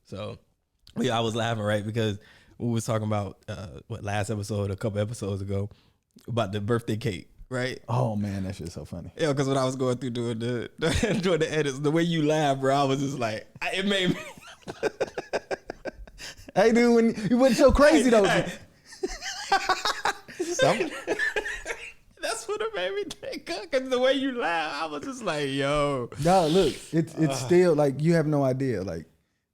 So, yeah, I was laughing, right? Because we was talking about, last episode, a couple episodes ago, about the birthday cake, right? Oh man, that shit's so funny. Yeah, because when I was going through doing the edits, the way you laugh, bro, I was just like, it made me. Hey, dude, when you went so crazy though. That's what it made me think of, because the way you laugh, I was just like, yo. No, look, it's still like you have no idea. Like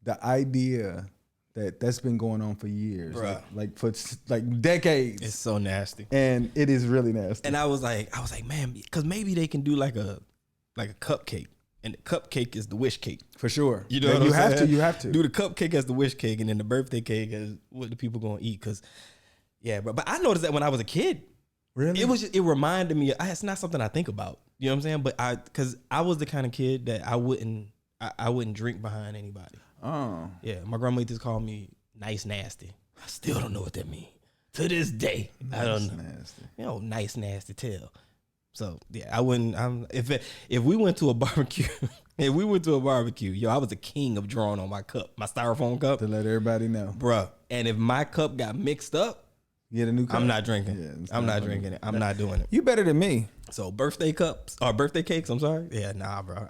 the idea that's been going on for years, like for like decades. It's so nasty, and it is really nasty. And I was like, man, because maybe they can do like a cupcake, and the cupcake is the wish cake for sure. You know, you have to do the cupcake as the wish cake, and then the birthday cake as what the people gonna eat. Because but I noticed that when I was a kid. Really? It reminded me. It's not something I think about. You know what I'm saying? But because I was the kind of kid that I wouldn't drink behind anybody. Oh. Yeah, my grandma used to call me nice nasty. I still don't know what that means to this day. I don't know. Nasty. You know, nice nasty tail. So yeah, I wouldn't. If we went to a barbecue, yo, I was a king of drawing on my cup, my styrofoam cup, to let everybody know, bruh. And if my cup got mixed up. Get a new cup. I'm not drinking. Yeah, I'm not drinking it. I'm not doing it. You better than me. So birthday cups or birthday cakes. I'm sorry. Yeah, nah, bro.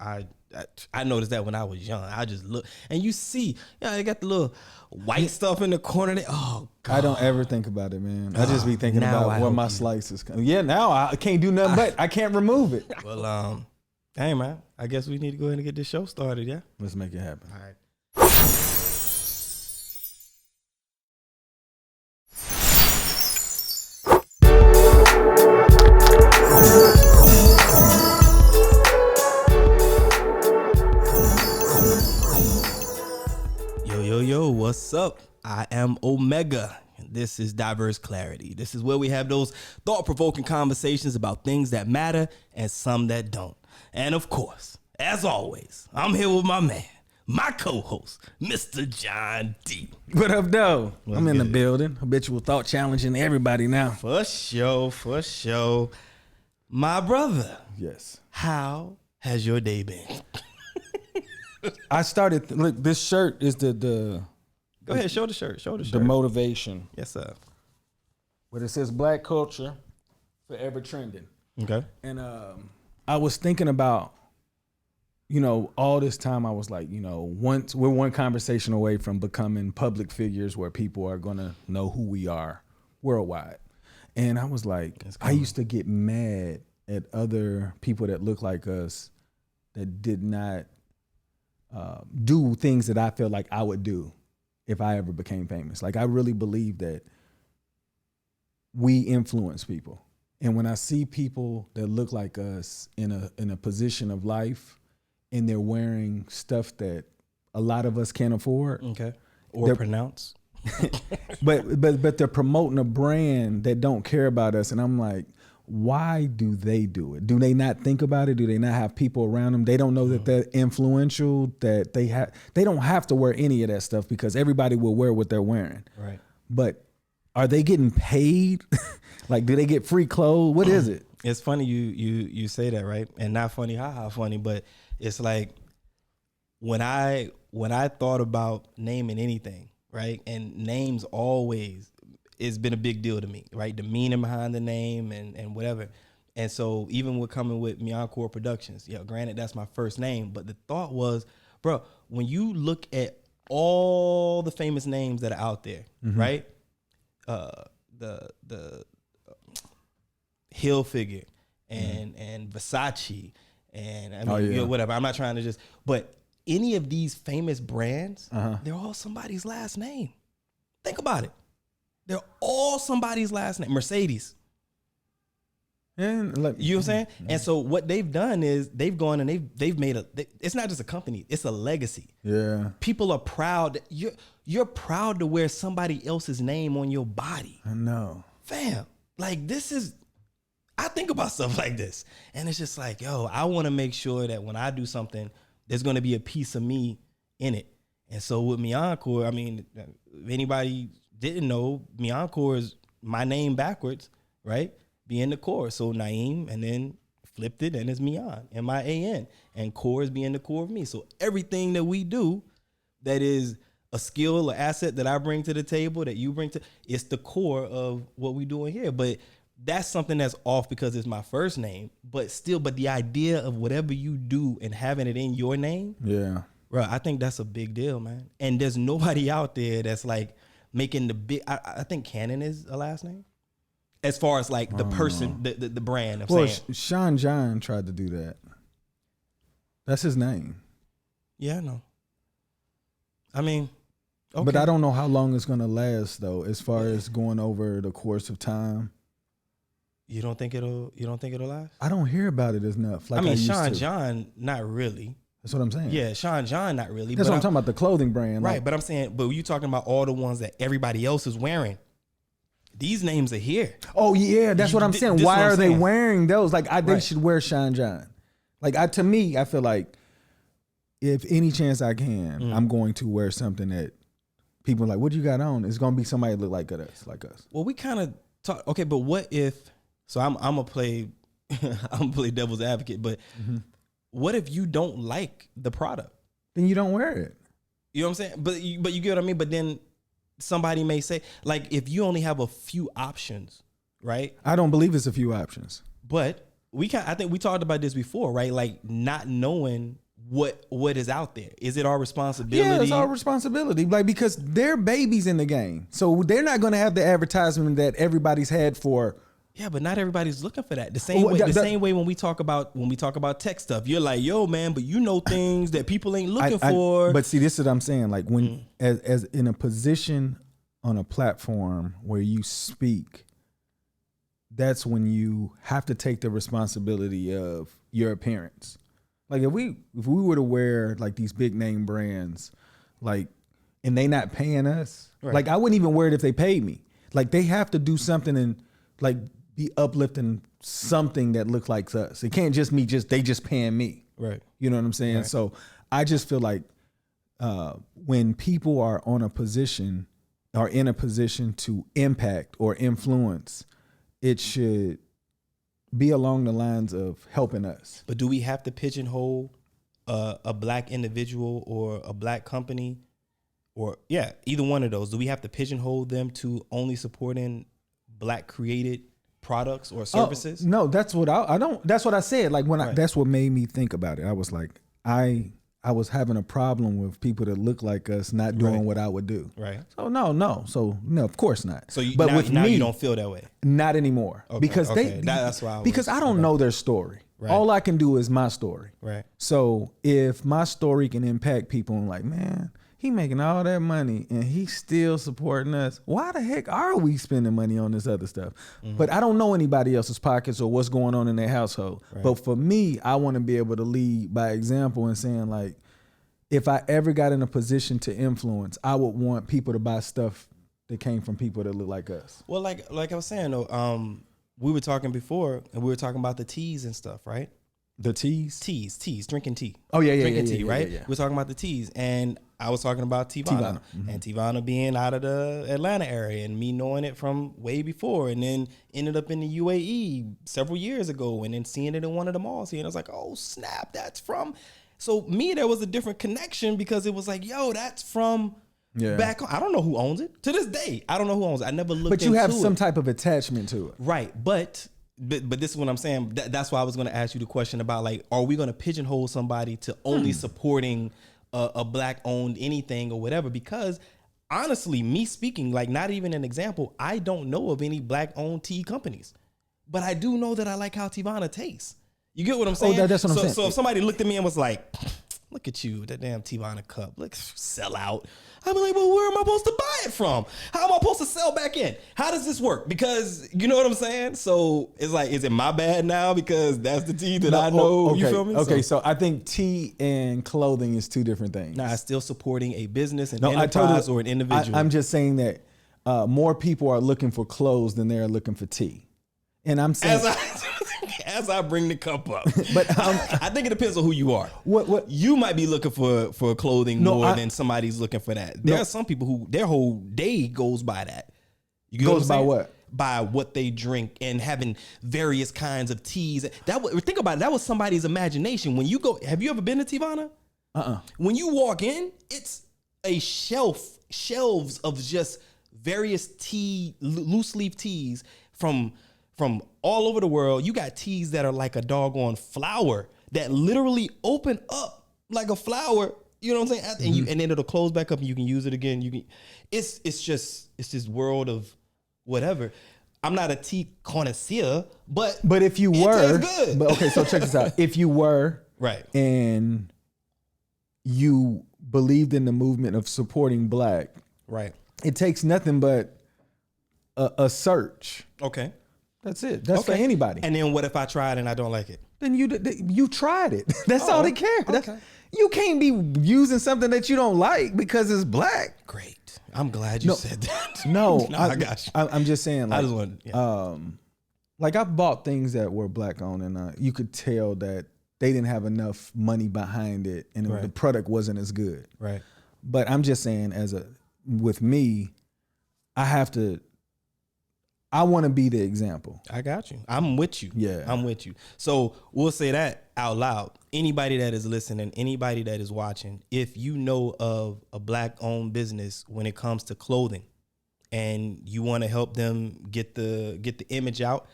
I noticed that when I was young. I just look and you see, they got the little white stuff in the corner. Oh God. I don't ever think about it, man. I just be thinking about where my slices come. Yeah, now I can't do nothing but I can't remove it. Well, hey man, I guess we need to go ahead and get this show started. Yeah, let's make it happen. All right. Yo, what's up? I am OMEHGA, and this is Diverse Clarity. This is where we have those thought-provoking conversations about things that matter and some that don't. And of course, as always, I'm here with my man, my co-host, Mr. John D. What up, though? I'm in the building. Habitual thought challenging everybody now. For sure. My brother. Yes. How has your day been? I started. Look, this shirt is the. Go ahead, show the shirt. The motivation. Yes, sir. But it says Black culture forever trending. Okay. And I was thinking about, all this time I was like, once we're one conversation away from becoming public figures where people are gonna know who we are worldwide. And I was like, I used to get mad at other people that look like us that did not do things that I felt like I would do if I ever became famous. Like I really believe that we influence people. And when I see people that look like us in a position of life and they're wearing stuff that a lot of us can't afford. Okay. Or pronounce. but they're promoting a brand that don't care about us. And I'm like, why do they do it? Do they not think about it? Do they not have people around them? They don't know that they're influential, that they don't have to wear any of that stuff because everybody will wear what they're wearing. Right. But are they getting paid? Like, do they get free clothes? What is it? It's funny you say that, right? And not funny, funny, but it's like when I thought about naming anything, right? And names always, it's been a big deal to me, right? The meaning behind the name and whatever. And so even with coming with Miancore Productions, granted that's my first name, but the thought was, bro, when you look at all the famous names that are out there, right? The Hill Figure and Versace and I mean whatever. I'm not trying to but any of these famous brands, they're all somebody's last name. Think about it. They're all somebody's last name. Mercedes. And you know what I'm saying? And so what they've done is they've gone and they've made it's not just a company, it's a legacy. Yeah. People are proud. You're proud to wear somebody else's name on your body. I know. Fam, like I think about stuff like this. And it's just like, I want to make sure that when I do something, there's going to be a piece of me in it. And so with Miancore, I mean, if anybody didn't know, Miancore is my name backwards, right? Being the core. So Naeem, and then flipped it and it's Mian, M-I-A-N. And core is being the core of me. So everything that we do that is a skill or asset that I bring to the table that you bring to, it's the core of what we doing here. But that's something that's off because it's my first name, but the idea of whatever you do and having it in your name. Yeah. Bro, I think that's a big deal, man. And there's nobody out there that's like making the big, I think Cannon is a last name. As far as like the person, the brand. Well, Sean John tried to do that. That's his name. Yeah, I know. I mean, okay. But I don't know how long it's going to last though, as far as going over the course of time. You don't think it'll last? I don't hear about it enough. Like I mean, Sean John, not really. That's what I'm saying. Yeah, Sean John, not really. That's what I'm talking about, the clothing brand. Right, but I'm saying, but you talking about all the ones that everybody else is wearing. These names are here. Oh yeah, that's what I'm saying. Why are they wearing those? Like they should wear Sean John. Like to me, I feel like if any chance I can, I'm going to wear something that people are like, what you got on? It's gonna be somebody that look like us. Well, we kind of talk. Okay, but what if? So I'm gonna play devil's advocate, but what if you don't like the product? Then you don't wear it. You know what I'm saying? But you get what I mean. But then somebody may say, like, if you only have a few options, right? I don't believe it's a few options. But I think we talked about this before, right? Like not knowing what is out there. Is it our responsibility? Yeah, it's our responsibility. Like, because they're babies in the game. So they're not going to have the advertisement that everybody's had for. Yeah, but not everybody's looking for that. The same way when we talk about tech stuff, you're like, yo, man, but you know things that people ain't looking for. But see, this is what I'm saying. Like when as in a position on a platform where you speak, that's when you have to take the responsibility of your appearance. Like if we were to wear like these big name brands, like, and they not paying us, like I wouldn't even wear it if they paid me. Like they have to do something and like be uplifting something that looks like us. It can't just they just paying me. Right. You know what I'm saying? Right. So I just feel like when people are in a position to impact or influence, it should be along the lines of helping us. But do we have to pigeonhole a black individual or a black company or either one of those? Do we have to pigeonhole them to only supporting black created products or services? No, that's what I don't. That's what I said. Like that's what made me think about it. I was like, I was having a problem with people that look like us not doing what I would do. Right. So no. So no, of course not. So now you don't feel that way. Not anymore. Okay. Because that's why. Because I don't know their story. Right. All I can do is my story. Right. So if my story can impact people, I'm like, man, he making all that money and he's still supporting us. Why the heck are we spending money on this other stuff? But I don't know anybody else's pockets or what's going on in their household. Right. But for me, I want to be able to lead by example and saying like, if I ever got in a position to influence, I would want people to buy stuff that came from people that look like us. Well, like I was saying though, we were talking before and we were talking about the teas and stuff, right? The teas? Teas, drinking tea. Oh, yeah. Drinking tea, right? Yeah. We're talking about the teas. And I was talking about Tivana. And Tivana being out of the Atlanta area and me knowing it from way before and then ended up in the UAE several years ago and then seeing it in one of the malls here. And I was like, oh, snap, that's from. So me, there was a different connection because it was like, yo, that's from back home. I don't know who owns it. To this day, I don't know who owns it. I never looked into it. But you have some type of attachment to it. Right. But this is what I'm saying. That's why I was going to ask you the question about like, are we going to pigeonhole somebody to only supporting a black owned anything or whatever? Because honestly, me speaking, like not even an example, I don't know of any black owned tea companies, but I do know that I like how Tivana tastes. You get what I'm saying? Oh, that's what I'm saying. So if somebody looked at me and was like, look at you, that damn Tivana cup, look, sell out. I'd be like, well, where am I supposed to buy it from? How am I supposed to sell back in? How does this work? Because you know what I'm saying? So it's like, is it my bad now because that's the tea that I know? Okay, you feel me? Okay, so I think tea and clothing is two different things. Nah, still supporting a business, an enterprise, or an individual. I'm just saying that more people are looking for clothes than they are looking for tea. And I'm saying... As I bring the cup up, but I think it depends on who you are. What you might be looking for clothing more than somebody's looking for that. There are some people who their whole day goes by that. You goes by what? By what they drink and having various kinds of teas. Think about it. That was somebody's imagination. When you go, have you ever been to Tivana? When you walk in, it's a shelves of just various loose leaf teas from all over the world. You got teas that are like a doggone flower that literally open up like a flower. You know what I'm saying? And and then it'll close back up and you can use it again. It's this world of whatever. I'm not a tea connoisseur, but if you were, good. But okay, so check this out. If you were right and you believed in the movement of supporting Black, right, it takes nothing but a search. Okay, that's it. That's for anybody. And then what if I tried and I don't like it? Then you tried it. That's all they care. Okay. You can't be using something that you don't like because it's Black. Great. I'm glad you said that. No, I got you. I'm just saying. Like, I just wanted, like I've bought things that were Black owned, and you could tell that they didn't have enough money behind it, and the product wasn't as good. Right. But I'm just saying, with me, I want to be the example. I got you. I'm with you. Yeah. I'm with you. So we'll say that out loud. Anybody that is listening, anybody that is watching, if you know of a Black owned business when it comes to clothing and you want to help them get the image out,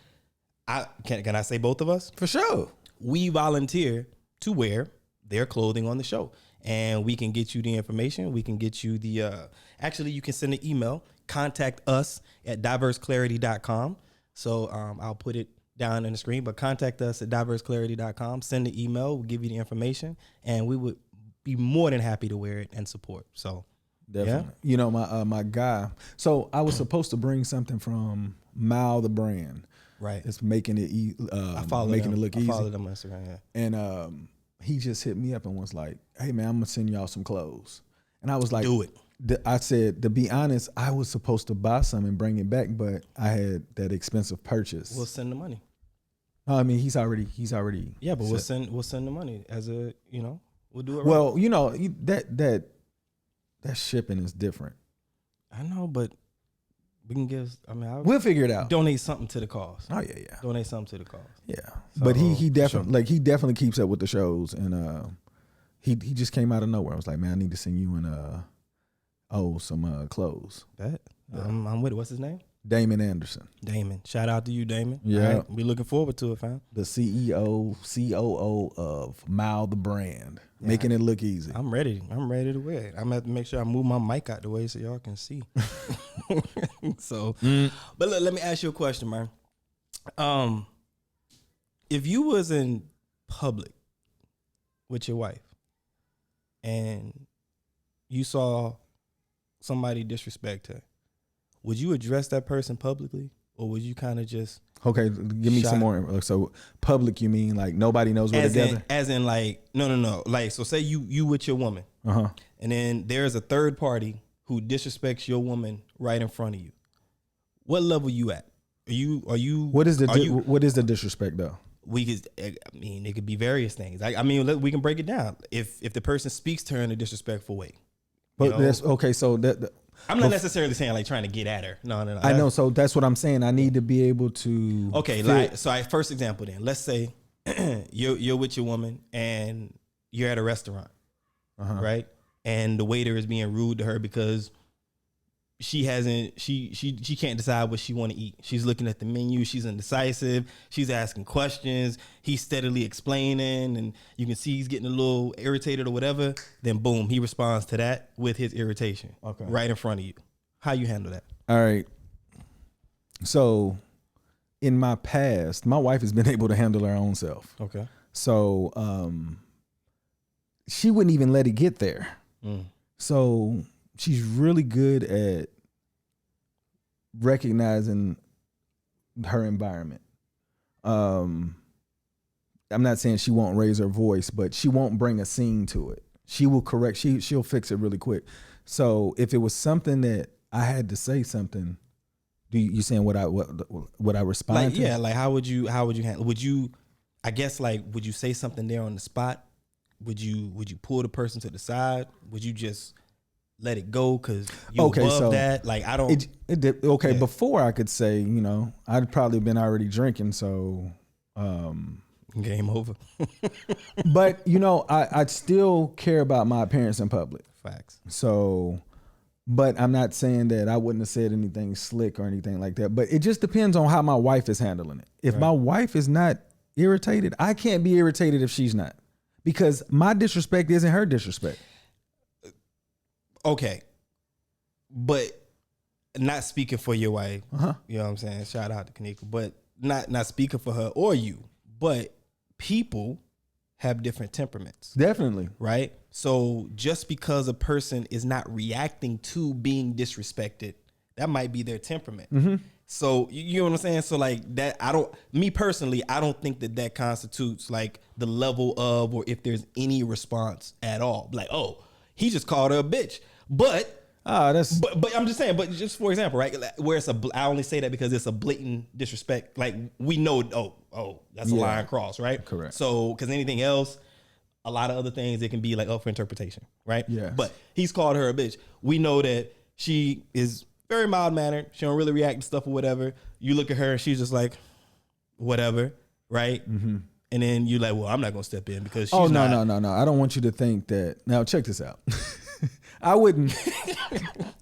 can I say both of us? For sure. We volunteer to wear their clothing on the show, and we can get you the information. We can get you actually you can send an email. Contact us at diverseclarity.com. So I'll put it down on the screen, but contact us at diverseclarity.com. Send the email. We'll give you the information, and we would be more than happy to wear it and support. So definitely. Yeah. You know, my guy. So I was supposed to bring something from Mal the brand. Right. It's making it making it look easy. I followed them on Instagram, yeah. And he just hit me up and was like, "Hey man, I'm gonna send y'all some clothes." And I was like, "Do it." I said, to be honest, I was supposed to buy some and bring it back, but I had that expensive purchase. We'll send the money. I mean, he's already. Yeah, but we'll send the money as a, we'll do it. Well, that shipping is different. I know, but we can give. We'll figure it out. Donate something to the cause. Oh yeah. Donate something to the cause. Yeah, so, but he definitely he definitely keeps up with the shows, and he just came out of nowhere. I was like, man, I need to send you some clothes. I'm with it. What's his name? Damon Anderson. Damon. Shout out to you, Damon. Yeah. Right. We're looking forward to it, fam. The CEO, COO of Mal the brand. Yeah, making it look easy. I'm ready. I'm ready to wear it. I'm going to have to make sure I move my mic out the way so y'all can see. But look, let me ask you a question, man. If you was in public with your wife and you saw somebody disrespect her, would you address that person publicly, or would you kind of just give me some more? So public, you mean like nobody knows we're together? As in like no. Like, so say you with your woman, and then there's a third party who disrespects your woman right in front of you. What level you at? Are you? What is the disrespect though? It could be various things. We can break it down. If the person speaks to her in a disrespectful way. But that's okay. So I'm not necessarily saying like trying to get at her. No. I know. So that's what I'm saying. I need to be able to. Okay. First example then. Let's say you're with your woman and you're at a restaurant, right? And the waiter is being rude to her because she can't decide what she want to eat. She's looking at the menu. She's indecisive. She's asking questions. He's steadily explaining, and you can see he's getting a little irritated or whatever. Then boom, he responds to that with his irritation right in front of you. How you handle that? All right. So in my past, my wife has been able to handle her own self. Okay. So she wouldn't even let it get there. So she's really good at recognizing her environment. I'm not saying she won't raise her voice, but she won't bring a scene to it. She will correct. She'll fix it really quick. So if it was something that I had to say something, you saying what I respond to? Yeah, like how would you handle? Would you say something there on the spot? Would you pull the person to the side? Would you just let it go because you above that? Like, I don't. Yeah. Before I could say, I'd probably been already drinking, so game over. But I still care about my appearance in public. Facts. So, but I'm not saying that I wouldn't have said anything slick or anything like that. But it just depends on how my wife is handling it. If my wife is not irritated, I can't be irritated if she's not, because my disrespect isn't her disrespect. Okay, but not speaking for your wife. You know what I'm saying? Shout out to Kanika, but not speaking for her or you. But people have different temperaments. Definitely. Right? So just because a person is not reacting to being disrespected, that might be their temperament. So you know what I'm saying? So like that, me personally, I don't think that constitutes like the level of, or if there's any response at all. Like, oh, he just called her a bitch. But I'm just saying, but just for example, right? Where I only say that because it's a blatant disrespect. Like we know, that's a line cross, right? Correct. So, because anything else, a lot of other things, it can be like up for interpretation, right? Yeah. But he's called her a bitch. We know that she is very mild mannered. She don't really react to stuff or whatever. You look at her and she's just like, whatever, right? And then you're like, well, I'm not gonna step in because she's no. I don't want you to think that. Now check this out. I wouldn't,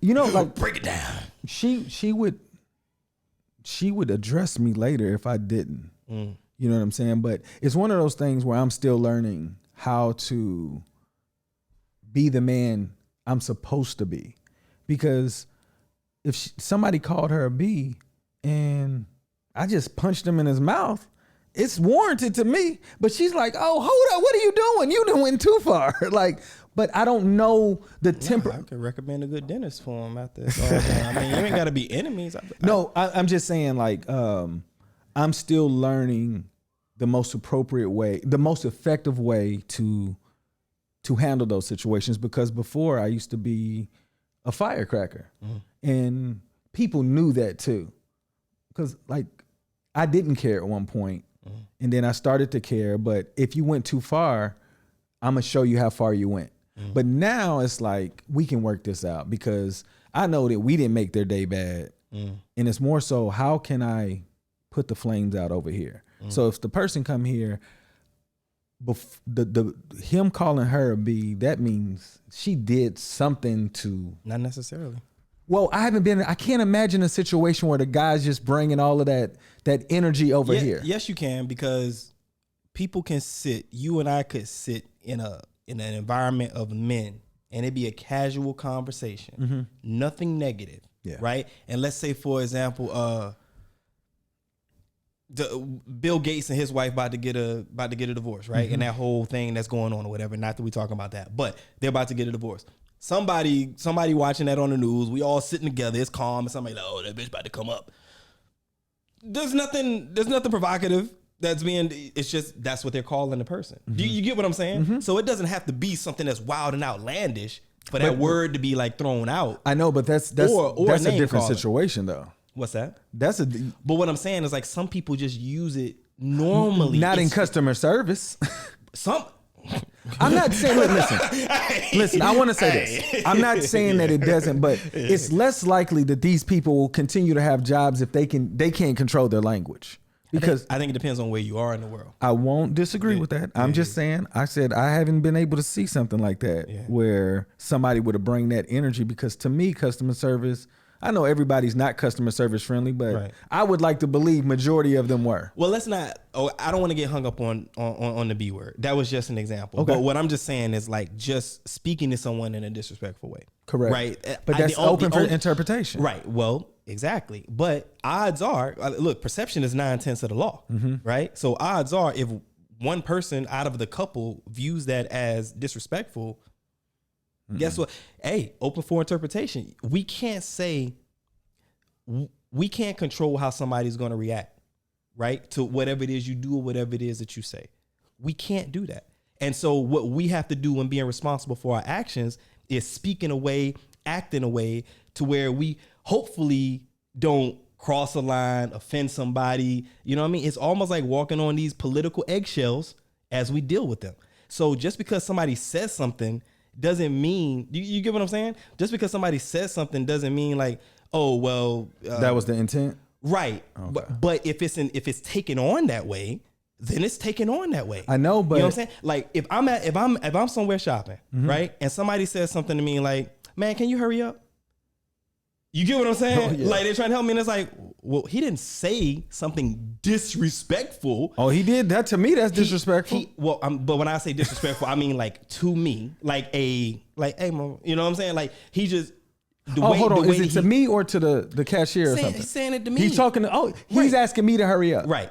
like break it down. She would address me later if I didn't. You know what I'm saying? But it's one of those things where I'm still learning how to be the man I'm supposed to be. Because if somebody called her a B and I just punched him in his mouth, it's warranted to me. But she's like, oh, hold up, what are you doing? You done went too far. Like, but I don't know the temper. I could recommend a good dentist for him after this all day. I mean, you ain't got to be enemies. I'm just saying, like, I'm still learning the most appropriate way, the most effective way to handle those situations. Because before I used to be a firecracker, and people knew that too. Because like I didn't care at one point, and then I started to care. But if you went too far, I'm gonna show you how far you went. But now it's like we can work this out because I know that we didn't make their day bad. And it's more so, how can I put the flames out over here? So if the person come here, him calling her a B, that means she did something to. Not necessarily. Well, I can't imagine a situation where the guy's just bringing all of that energy over here. Yes, you can, because people can you and I could sit in an environment of men and it'd be a casual conversation, nothing negative, right? And let's say, for example, Bill Gates and his wife about to get a divorce, right? And that whole thing that's going on or whatever. Not that we talking about that, but they're about to get a divorce. Somebody watching that on the news. We all sitting together. It's calm, and somebody like, oh, that bitch about to come up. There's nothing provocative. It's just that's what they're calling the person. Do you get what I'm saying? So it doesn't have to be something that's wild and outlandish for that word to be like thrown out. I know, but that's a different situation though. What's that? But what I'm saying is like some people just use it normally. Not in customer service. I'm not saying, listen, I want to say this. I'm not saying that it doesn't, but it's less likely that these people will continue to have jobs if they can't control their language. Because I think it depends on where you are in the world. I won't disagree with that. I'm just saying, I said I haven't been able to see something like that where somebody would have bring that energy, because to me, customer service, I know everybody's not customer service friendly, but I would like to believe majority of them were. Well, let's not. I don't want to get hung up on the B word. That was just an example. Okay. But what I'm just saying is like just speaking to someone in a disrespectful way. Correct. Right. But that's open for interpretation. Right. Well, exactly. But odds are, look, perception is 9/10 of the law. Right. So odds are, if one person out of the couple views that as disrespectful, guess what? Hey, open for interpretation. We can't control how somebody's going to react, right? To whatever it is you do or whatever it is that you say. We can't do that. And so what we have to do when being responsible for our actions is speak in a way, act in a way to where we hopefully don't cross a line, offend somebody. You know what I mean? It's almost like walking on these political eggshells as we deal with them. So just because somebody says something doesn't mean, you get what I'm saying? Just because somebody says something doesn't mean like, oh, well. That was the intent? Right. Okay. But if it's taken on that way, then it's taken on that way. I know, but you know what I'm saying? Like if I'm somewhere shopping, right? And somebody says something to me like, man, can you hurry up? You get what I'm saying? Oh, yeah. Like they're trying to help me, and it's like, well, he didn't say something disrespectful. Oh, he did that to me. That's disrespectful. But when I say disrespectful, I mean like to me, like hey, mom, you know what I'm saying? Like he just. Hold on. Is it to me or to the cashier or something? He's saying it to me. He's talking to. He's asking me to hurry up. Right.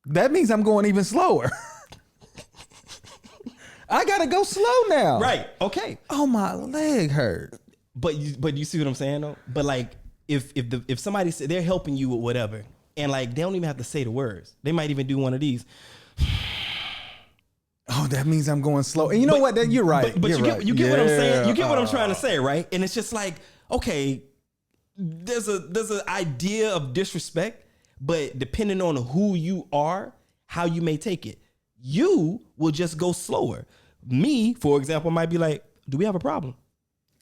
That means I'm going even slower. I gotta go slow now. Right. Okay. Oh, my leg hurt. But you see what I'm saying though? But like if somebody said they're helping you with whatever, and like they don't even have to say the words. They might even do one of these. Oh, that means I'm going slow. And you know what? You're right. But you get what I'm saying? You get what I'm trying to say, right? And it's just like, okay, there's an idea of disrespect, but depending on who you are, how you may take it. You will just go slower. Me, for example, might be like, do we have a problem?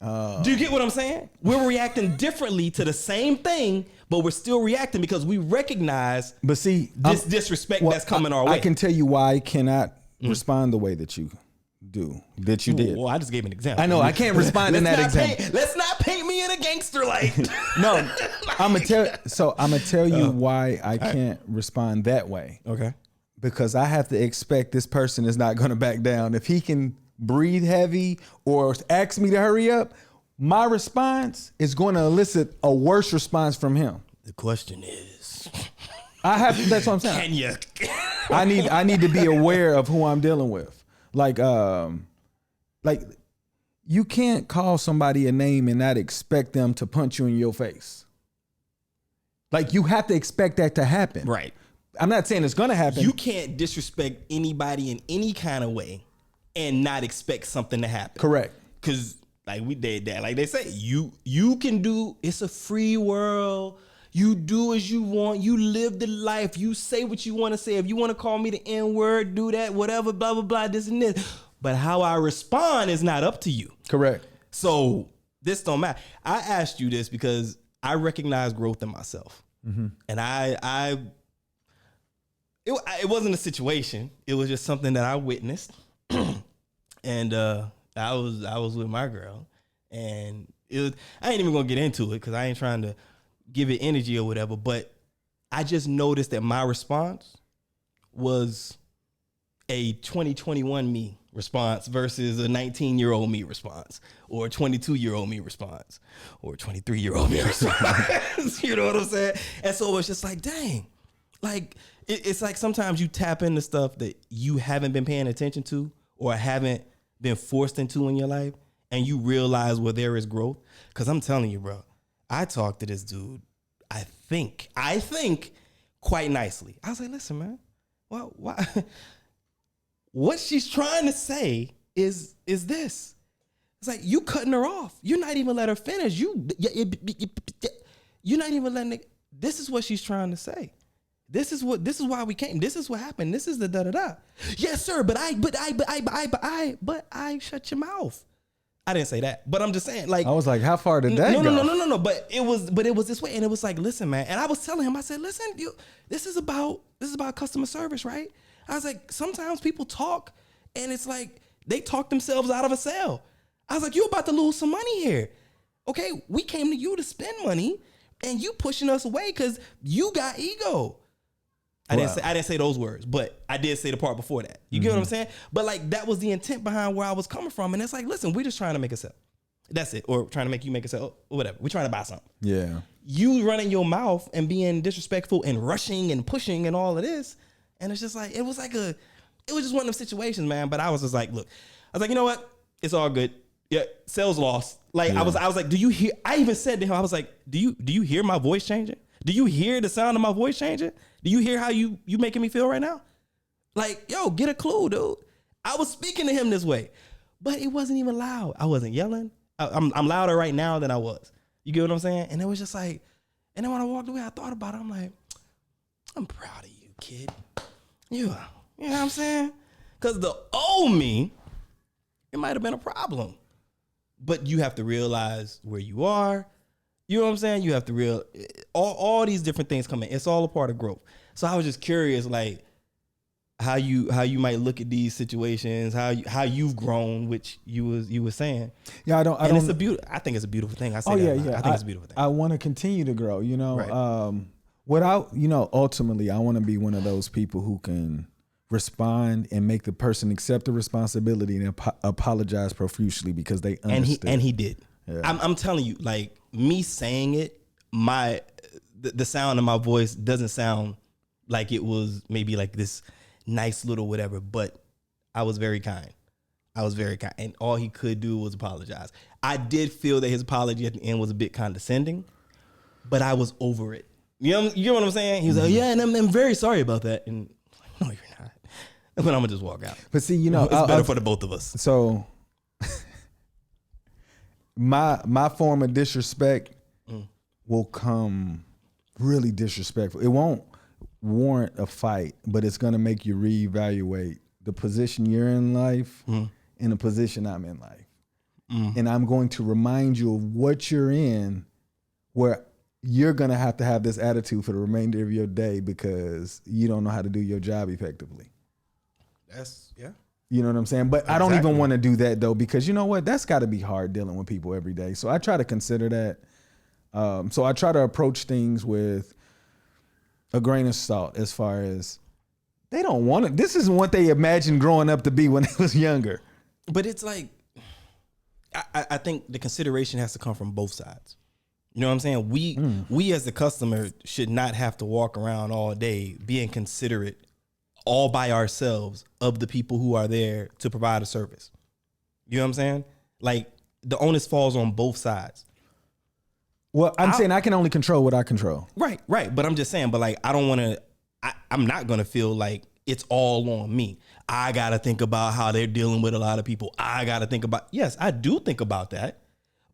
Do you get what I'm saying? We're reacting differently to the same thing, but we're still reacting because we recognize this disrespect that's coming our way. I can tell you why I cannot respond the way that you do, that you did. Well, I just gave an example. I know, I can't respond in that example. Let's not paint me in a gangster light. No, I'm gonna tell you why I can't respond that way. Okay. Because I have to expect this person is not gonna back down. If he can breathe heavy or ask me to hurry up, my response is going to elicit a worse response from him. The question is, that's what I'm saying. Can you? I need to be aware of who I'm dealing with. Like you can't call somebody a name and not expect them to punch you in your face. Like you have to expect that to happen. Right. I'm not saying it's going to happen. You can't disrespect anybody in any kind of way and not expect something to happen. Correct. Because like we did that. Like they say, you can do, it's a free world. You do as you want. You live the life. You say what you want to say. If you want to call me the N-word, do that, whatever, blah, blah, blah, this and this. But how I respond is not up to you. Correct. So this don't matter. I asked you this because I recognize growth in myself. Mm-hmm. And it wasn't a situation. It was just something that I witnessed. And I was with my girl. And I ain't even going to get into it because I ain't trying to give it energy or whatever, but I just noticed that my response was a 2021 me response versus a 19-year-old me response, or a 22-year-old me response, or a 23-year-old me response. You know what I'm saying? And so it's just like, dang, like it's like sometimes you tap into stuff that you haven't been paying attention to or haven't been forced into in your life, and you realize where there is growth. Because I'm telling you, bro, I talked to this dude, I think quite nicely. I was like, listen, man, well, why? What she's trying to say is this. It's like, you cutting her off. You're not even letting her finish. You're not even letting it. This is what she's trying to say. This is why we came. This is what happened. This is the da-da-da. Yes, sir, but I shut your mouth. I didn't say that, but I'm just saying, like, I was like, how far did that go? No. But it was this way, and it was like, listen, man. And I was telling him, I said, listen, this is about customer service, right? I was like, sometimes people talk, and it's like they talk themselves out of a sale. I was like, you about to lose some money here. Okay, we came to you to spend money, and you pushing us away because you got ego. I didn't say those words, but I did say the part before that. You get what I'm saying? But like that was the intent behind where I was coming from. And it's like, listen, we're just trying to make a sale. That's it. Or trying to make you make a sale or whatever. We're trying to buy something. Yeah. You running your mouth and being disrespectful and rushing and pushing and all of this. And it's just like, it was just one of them situations, man. But I was just like, look, I was like, you know what? It's all good. Yeah, sales lost. Like, yeah. I was like, do you hear? I even said to him, I was like, do you hear my voice changing? Do you hear the sound of my voice changing? Do you hear how you making me feel right now? Like, yo, get a clue, dude. I was speaking to him this way, but it wasn't even loud. I wasn't yelling. I'm louder right now than I was. You get what I'm saying? And it was just like, and then when I walked away, I thought about it. I'm like, I'm proud of you, kid. You know what I'm saying? Because the old me, it might have been a problem. But you have to realize where you are. You know what I'm saying? You have to all these different things come in. It's all a part of growth. So I was just curious, like how you might look at these situations, how you've grown, which you were saying. Yeah, I don't. It's I think it's a beautiful thing. I say that. Yeah. I think it's a beautiful thing. I want to continue to grow. You know, right. Ultimately, I want to be one of those people who can respond and make the person accept the responsibility and apologize profusely because they understood. And he did. Yeah. I'm telling you, like me saying it, the sound of my voice doesn't sound like it was maybe like this nice little whatever, but I was very kind. And all he could do was apologize. I did feel that his apology at the end was a bit condescending, but I was over it. You know what I'm saying? He was like, yeah, and I'm very sorry about that. And no, you're not. But I'm gonna just walk out. But see, you know, it's better for the both of us. So my form of disrespect will come really disrespectful. It won't warrant a fight, but it's gonna make you reevaluate the position you're in life and the position I'm in life. And I'm going to remind you of what you're in, where you're gonna have to have this attitude for the remainder of your day because you don't know how to do your job effectively. You know what I'm saying? But exactly. I don't even want to do that though, because you know what? That's got to be hard dealing with people every day. So I try to consider that. So I try to approach things with a grain of salt as far as they don't want it. This isn't what they imagined growing up to be when they was younger. But it's like, I think the consideration has to come from both sides. You know what I'm saying? We as the customer should not have to walk around all day being considerate all by ourselves of the people who are there to provide a service. You know what I'm saying? Like the onus falls on both sides. Well, I'm saying I can only control what I control. Right. But I'm just saying, but like, I'm not going to feel like it's all on me. I got to think about how they're dealing with a lot of people. Yes, I do think about that,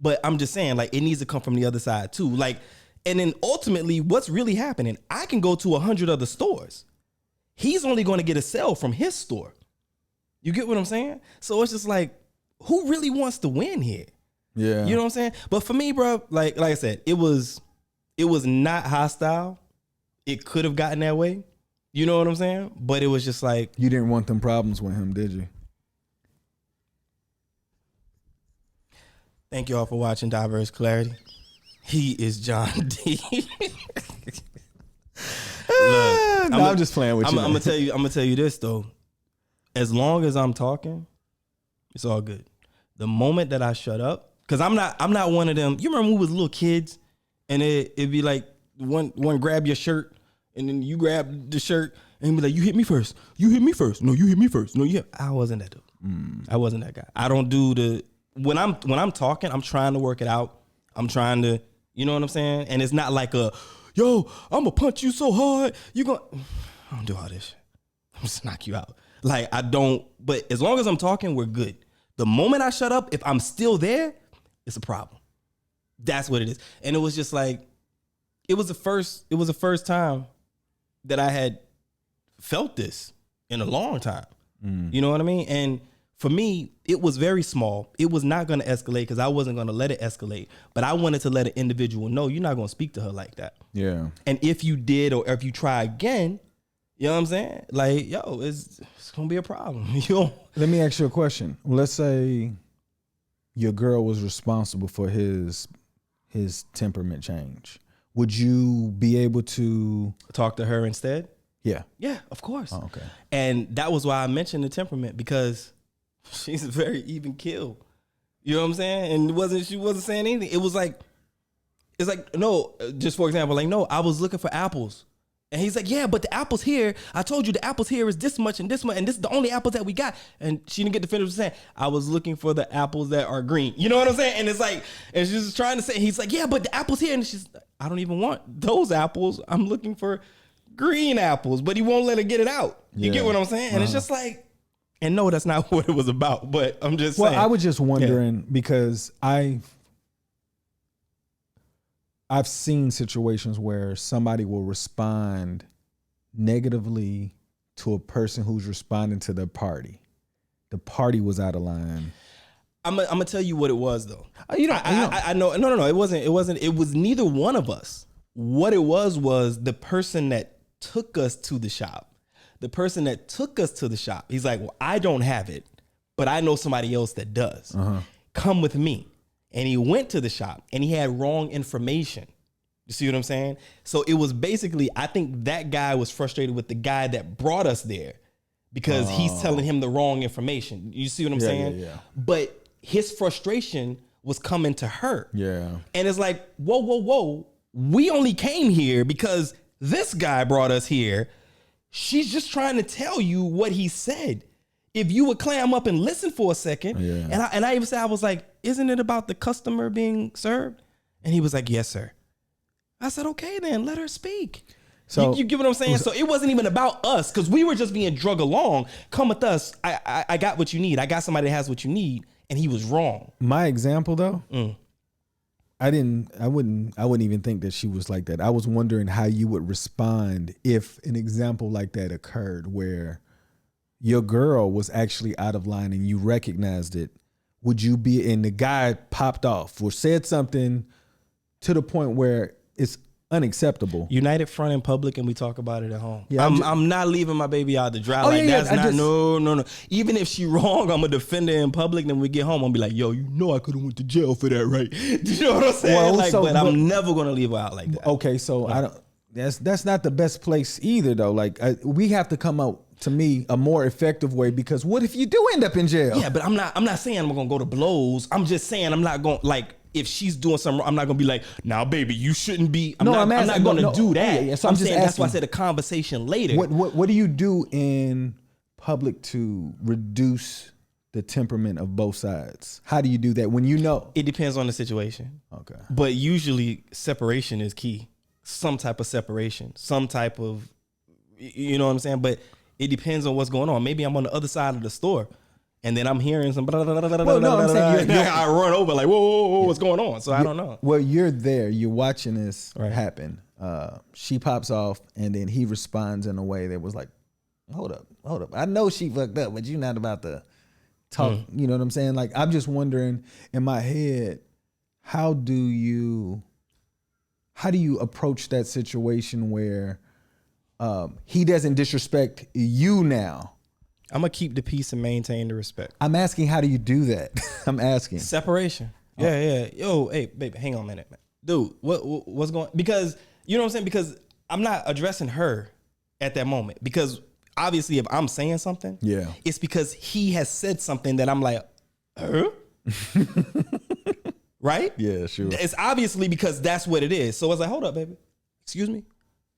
but I'm just saying like, it needs to come from the other side too. Like, and then ultimately what's really happening, I can go to 100 other stores. He's only going to get a sale from his store. You get what I'm saying? So it's just like, who really wants to win here? Yeah. You know what I'm saying? But for me, bro, like I said, it was not hostile. It could have gotten that way. You know what I'm saying? But it was just like, you didn't want them problems with him, did you? Thank you all for watching Diverse Clarity. He is John D. Look, I'm just playing with you. I'm gonna tell you this though. As long as I'm talking, it's all good. The moment that I shut up, because I'm not one of them. You remember when we was little kids, and it'd be like one grab your shirt, and then you grab the shirt, and be like, "You hit me first. You hit me first. No, you hit me first. No, you." I wasn't that dude. I wasn't that guy. I don't do the when I'm talking. I'm trying to work it out. I'm trying to, you know what I'm saying. And it's not like yo, I'm gonna punch you so hard. I don't do all this shit. I'm just knock you out. Like I don't. But as long as I'm talking, we're good. The moment I shut up, if I'm still there, it's a problem. That's what it is. And it was just like, it was the first time that I had felt this in a long time. You know what I mean? And for me, it was very small. It was not going to escalate because I wasn't going to let it escalate. But I wanted to let an individual know you're not going to speak to her like that. Yeah. And if you did, or if you try again, you know what I'm saying? Like, yo, it's going to be a problem. Let me ask you a question. Let's say your girl was responsible for his temperament change. Would you be able to talk to her instead? Yeah. Yeah, of course. Oh, okay. And that was why I mentioned the temperament, because she's a very even keel. You know what I'm saying? And she wasn't saying anything. It's like, no, just for example, like, no, I was looking for apples. And he's like, yeah, but the apples here, I told you the apples here is this much and this much, and this is the only apples that we got. And she didn't get to finish saying, I was looking for the apples that are green. You know what I'm saying? And it's like, and she's just trying to say, he's like, yeah, but the apples here. And she's, I don't even want those apples. I'm looking for green apples, but he won't let her get it out. You get what I'm saying? And it's just like, and no, that's not what it was about, but I'm just saying. Well, I was just wondering because I've seen situations where somebody will respond negatively to a person who's responding to their party. The party was out of line. I'm gonna tell you what it was though. You don't. I know. No. It wasn't. It was neither one of us. What it was the person that took us to the shop. The person that took us to the shop. He's like, well, I don't have it, but I know somebody else that does. Come with me. And he went to the shop and he had wrong information. You see what I'm saying? So it was basically, I think that guy was frustrated with the guy that brought us there because he's telling him the wrong information. You see what I'm saying? Yeah. But his frustration was coming to her. Yeah. And it's like, whoa. We only came here because this guy brought us here. She's just trying to tell you what he said. If you would clam up and listen for a second. Yeah. And I even said, I was like, isn't it about the customer being served? And he was like, yes, sir. I said, okay, then let her speak. So you get what I'm saying? So it wasn't even about us because we were just being drug along. Come with us. I got what you need. I got somebody that has what you need. And he was wrong. My example though, I wouldn't even think that she was like that. I was wondering how you would respond if an example like that occurred where your girl was actually out of line and you recognized it. Would you be, and the guy popped off or said something to the point where it's unacceptable? United front in public and we talk about it at home. Yeah, I'm not leaving my baby out to dry. No. Even if she wrong, I'm gonna defend her in public. Then we get home, I'm gonna be like, yo, you know I could have went to jail for that, right? You know what I'm saying? But I'm never gonna leave her out like that. Okay, so I don't. That's not the best place either, though. Like we have to come out, to me, a more effective way, because what if you do end up in jail? Yeah, but I'm not saying I'm gonna go to blows. I'm just saying I'm not going, like, if she's doing something wrong, I'm not gonna be like, now, baby, you shouldn't be. I'm not gonna do that. Yeah, so I'm saying asking, that's why I said a conversation later. What do you do in public to reduce the temperament of both sides? How do you do that when you know? It depends on the situation. Okay. But usually separation is key. Some type of separation, some type of, you know what I'm saying? But it depends on what's going on. Maybe I'm on the other side of the store and then I'm hearing some I run over like, whoa, what's going on? So I don't know. Well, you're there, you're watching this happen. She pops off and then he responds in a way that was like, hold up. I know she fucked up, but you're not about to talk. You know what I'm saying? Like, I'm just wondering in my head, how do you approach that situation where he doesn't disrespect you now? I'm going to keep the peace and maintain the respect. I'm asking, how do you do that? I'm asking. Separation. Yeah. Yo, hey, baby, hang on a minute, man. Dude, what's going on? Because, you know what I'm saying? Because I'm not addressing her at that moment. Because obviously if I'm saying something, it's because he has said something that I'm like, huh? Right? Yeah, sure. It's obviously because that's what it is. So I was like, hold up, baby. Excuse me?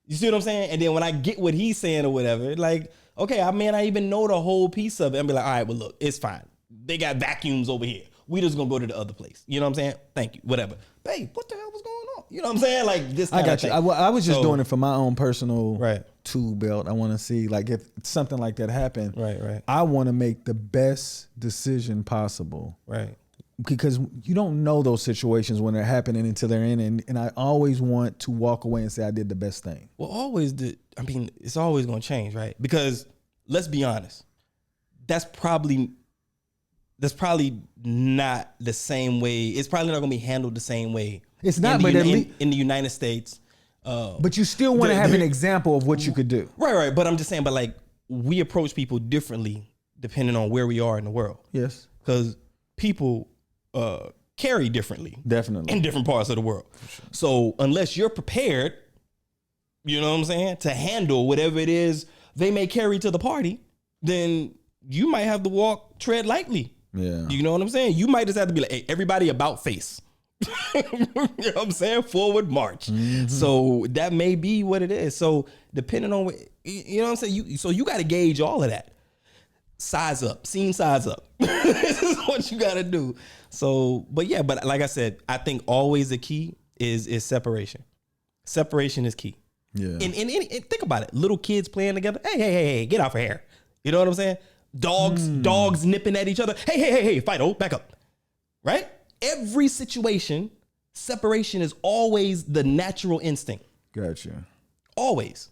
You see what I'm saying? And then when I get what he's saying or whatever, like, okay, I may not even know the whole piece of it. And be like, all right, well, look, it's fine. They got vacuums over here. We just gonna go to the other place. You know what I'm saying? Thank you. Whatever. Babe, what the hell was going on? You know what I'm saying? Like this kind I got of you. thing. I was just doing it for my own personal tool belt. I want to see, like, if something like that happened. Right. I want to make the best decision possible. Right. Because you don't know those situations when they're happening until they're in. And I always want to walk away and say I did the best thing. Well, it's always going to change, right? Because let's be honest, that's probably not the same way. It's probably not going to be handled the same way. It's not, but in the United States. But you still want to have an example of what you could do. Right. But I'm just saying, but like, we approach people differently depending on where we are in the world. Yes. Because people carry differently. Definitely. In different parts of the world. Sure. So unless you're prepared, you know what I'm saying, to handle whatever it is they may carry to the party, then you might have to tread lightly. Yeah. You know what I'm saying? You might just have to be like, hey, everybody about face. You know what I'm saying? Forward march. Mm-hmm. So that may be what it is. So depending on what, you know what I'm saying? You got to gauge all of that. Size up, scene size up. This is what you got to do. So, but like I said, I think always the key is separation. Separation is key. Yeah. And think about it. Little kids playing together. Hey, get off of here. You know what I'm saying? Dogs nipping at each other. Hey, fight, back up. Right? Every situation, separation is always the natural instinct. Gotcha. Always.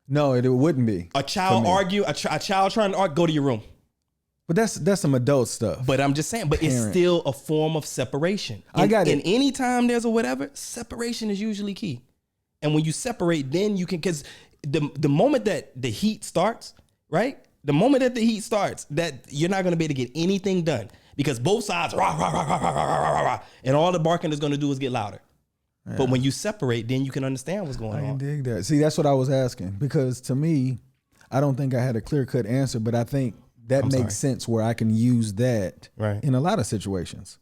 No, it wouldn't be. A child argue, a child trying to argue, go to your room. But that's some adult stuff. But I'm just saying, but it's still a form of separation. I got it. And any time there's a whatever, separation is usually key. And when you separate, then you can, because the moment that the heat starts, right? The moment that the heat starts, that you're not going to be able to get anything done because both sides, rah, rah, rah, rah, rah, rah, rah, rah, and all the barking is going to do is get louder. Yeah. But when you separate, then you can understand what's going on. I can dig that. See, that's what I was asking, because to me, I don't think I had a clear-cut answer, but I think that makes sense where I can use that in a lot of situations.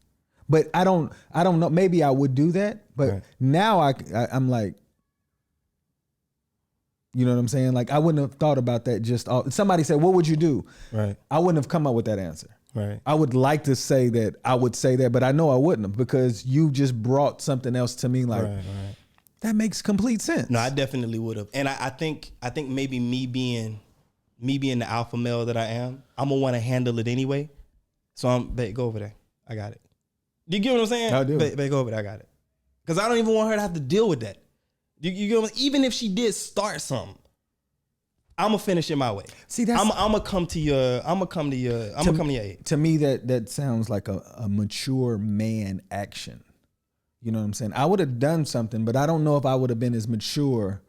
But I don't know. Maybe I would do that, but now I'm like, you know what I'm saying? Like, I wouldn't have thought about that somebody said, what would you do? Right. I wouldn't have come up with that answer. Right. I would like to say that I would say that, but I know I wouldn't have, because you just brought something else to me. Like, that makes complete sense. No, I definitely would have. And I think maybe me being the alpha male that I am, I'm gonna want to handle it anyway. So babe, go over there. I got it. You get what I'm saying? I do. Babe, go over there. I got it. Because I don't even want her to have to deal with that. You get what, even if she did start something, I'm gonna finish it my way. See, that's I'm gonna come to your aid. To me, that sounds like a mature man action. You know what I'm saying? I would have done something, but I don't know if I would have been as mature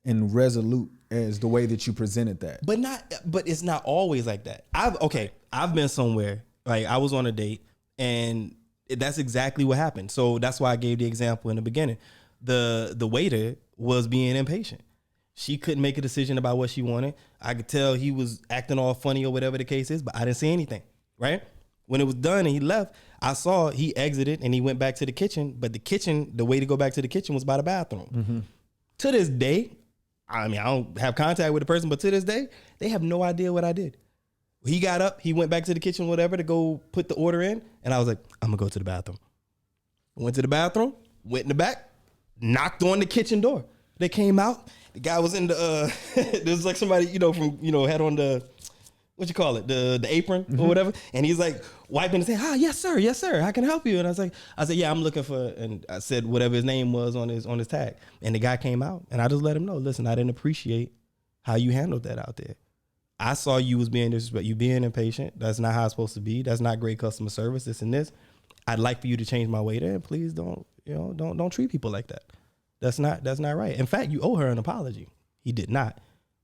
and resolute as the way that you presented that. But it's not always like that. I've been somewhere, like I was on a date, and that's exactly what happened. So that's why I gave the example in the beginning. The waiter was being impatient. She couldn't make a decision about what she wanted. I could tell he was acting all funny or whatever the case is, but I didn't see anything, right? When it was done and he left, I saw he exited and he went back to the kitchen, but the way to go back to the kitchen was by the bathroom. Mm-hmm. To this day, I mean, I don't have contact with the person, but to this day, they have no idea what I did. He got up, he went back to the kitchen, whatever, to go put the order in, and I was like, I'm gonna go to the bathroom. Went to the bathroom, went in the back, knocked on the kitchen door. They came out. The guy was in the there's like somebody, had on the, what you call it, the apron or whatever. And he's like wiping and saying, yes sir, how can I help you? And I said, yeah, I'm looking for, and I said whatever his name was on his tag. And the guy came out and I just let him know, listen, I didn't appreciate how you handled that out there. I saw you was being disrespectful, you being impatient. That's not how it's supposed to be. That's not great customer service, this and this. I'd like for you to change my waiter, and please don't treat people like that. That's not right. In fact, you owe her an apology. He did not.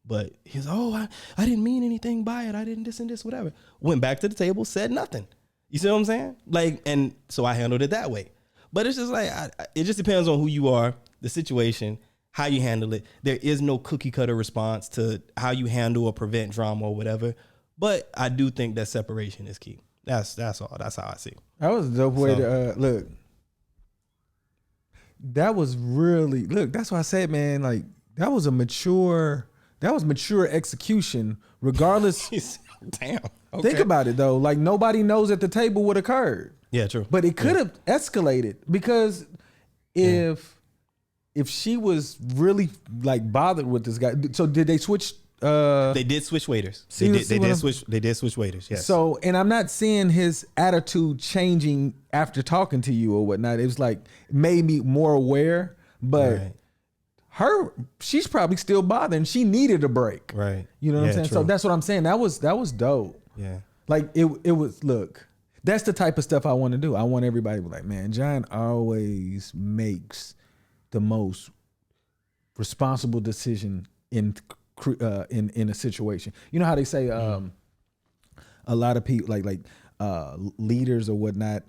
But he's, I didn't mean anything by it. I didn't this and this, whatever. Went back to the table, said nothing. You see what I'm saying? Like, and so I handled it that way. But it's just like, it just depends on who you are, the situation, how you handle it. There is no cookie cutter response to how you handle or prevent drama or whatever. But I do think that separation is key. That's all. That's how I see it. That was a dope way to look. That was really, that's why I said, man, like, that was mature execution, regardless. Damn. Okay. Think about it though. Like, nobody knows at the table what occurred. Yeah, true. But it could have escalated, because if she was really like bothered with this guy, so did they switch? They did switch waiters. They did switch waiters. Yes. So, and I'm not seeing his attitude changing after talking to you or whatnot. It was like, made me more aware, but she's probably still bothering. She needed a break. Right. You know what I'm saying? True. So that's what I'm saying. That was dope. Yeah. Like it was, look, that's the type of stuff I want to do. I want everybody to be like, man, John always makes the most responsible decision in a situation. You know how they say a lot of people like leaders or whatnot,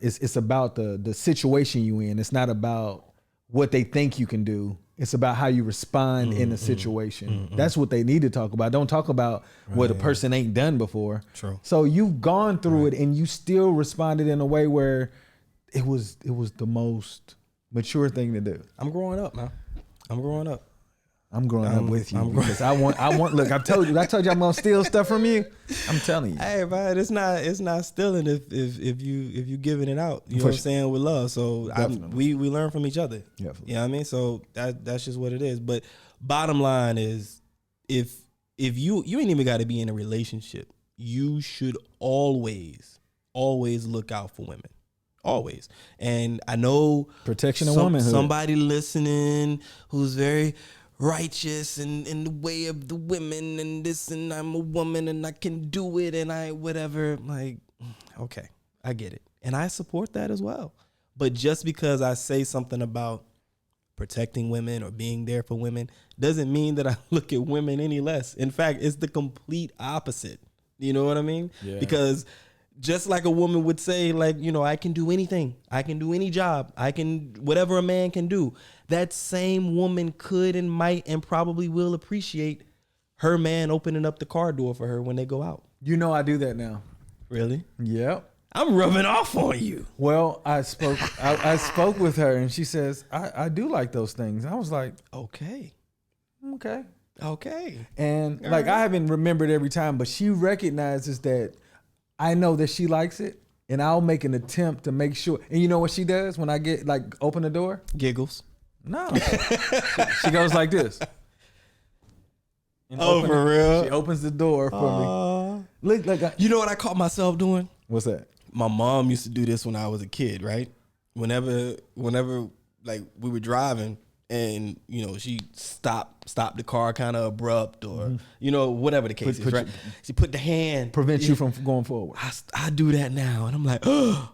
it's about the situation you in. It's not about what they think you can do. It's about how you respond in a situation. That's what they need to talk about. Don't talk about what a person ain't done before. True. So you've gone through it and you still responded in a way where it was the most mature thing to do. I'm growing up, man. I'm growing up. I'm growing up with you because I want. Look, I told you I'm gonna steal stuff from you. I'm telling you. Hey, man, it's not stealing if you giving it out. You know what I'm saying, with love. So we learn from each other. Definitely. You know what I mean? So that's just what it is. But bottom line is, if you ain't even got to be in a relationship, you should always look out for women. Always. And I know protection of womanhood. Somebody listening who's very righteous and in the way of the women and this, and I'm a woman and I can do it and I whatever. Like, okay, I get it. And I support that as well. But just because I say something about protecting women or being there for women doesn't mean that I look at women any less. In fact, it's the complete opposite. You know what I mean? Yeah. Because just like a woman would say, like, you know, I can do anything. I can do any job. I can, whatever a man can do. That same woman could and might and probably will appreciate her man opening up the car door for her when they go out. You know, I do that now. Really? Yep. I'm rubbing off on you. Well, I spoke with her and she says, I do like those things. I was like, okay. And like, I haven't remembered every time, but she recognizes that I know that she likes it, and I'll make an attempt to make sure. And you know what she does when I get like open the door? Giggles. No. She goes like this. And For real? She opens the door for me. Look, you know what I caught myself doing? What's that? My mom used to do this when I was a kid, right? Whenever like we were driving and, you know, she stopped the car kind of abrupt or, you know, whatever the case is, right? She put the hand. Prevents you from going forward. I do that now. And I'm like, oh,